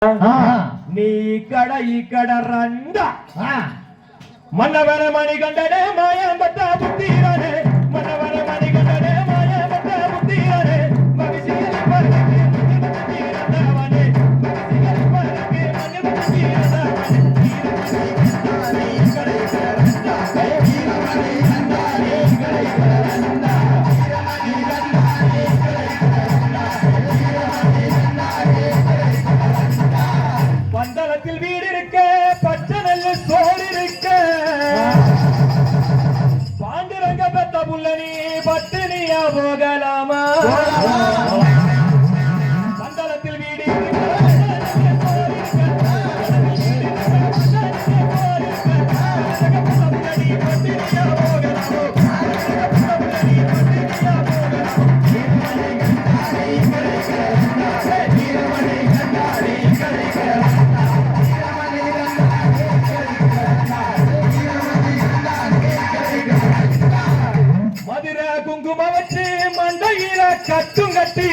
நீ ఇక్కడ రండ మన్నవర మణిగండనే మాయమత బుద్ధిరనే మన్నవర మణిగండనే మాయమత బుద్ధిరనే మవిసియల పరకే మణిమతిరనవనే మవిసియల పరకే మణిమతిరనవనే பந்தலத்தில் வீடு இருக்க பச்சை நெல்லு சோறு இருக்க பாண்டுரங்க பெத்த புள்ளனி பட்டினியா போகலாமா பந்தலத்தில் வீடு குங்கும வச்சு மண்டையில கட்டும் கட்டி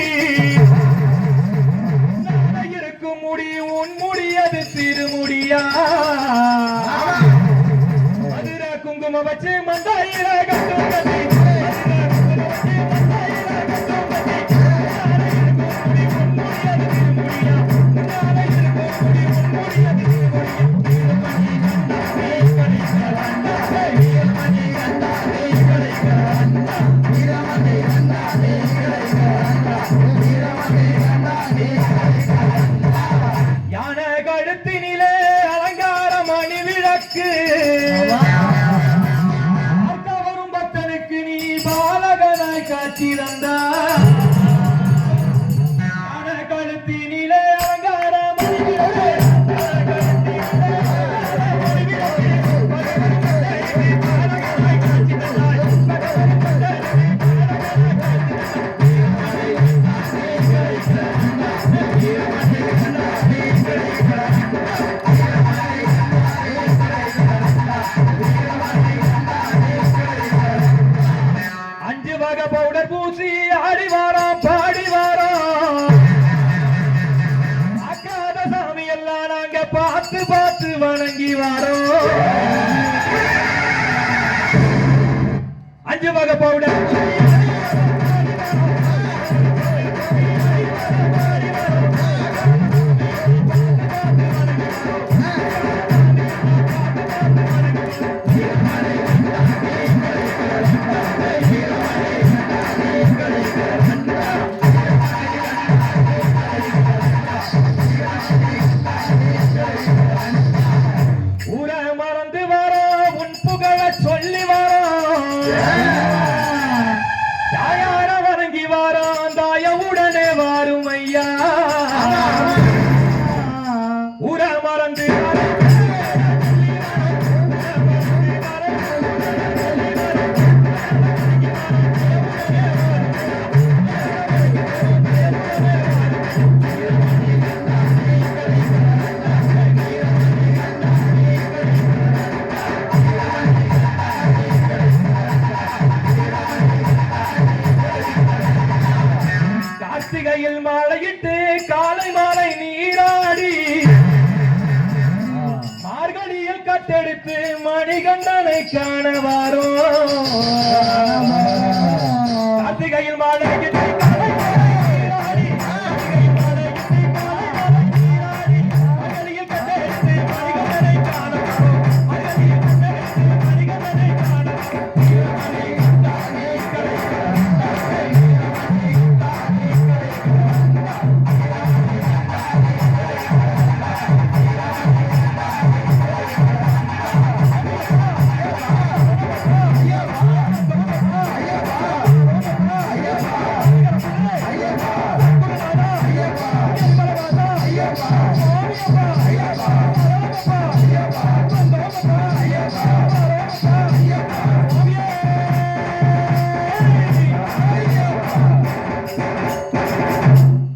இருக்கும் முடி உன் முடியது திருமுடியா மதுரை குங்கும வச்சு மண்டையில கட்டும் கட்டி யானை கழுத்தினிலே அலங்கார மணி விளக்கு வரும் பக்தனுக்கு நீ பாலகனாய் காட்சி தந்தா யானை கழுத்தினிலே அலங்கார மணி விளக்கு பவுடர் பூசி ஆடி வாராம் பாடி வாராம் அக்காத சாமி எல்லாம் நாங்க பார்த்து பார்த்து வணங்கி வாரோம் 5 வகை பவுடர் கார்த்திகையில் மாலையிட்டு காலை மாலை நீராடி மார்கழியில் கட்டெடுத்து மணிகண்டனை காண வாரோம்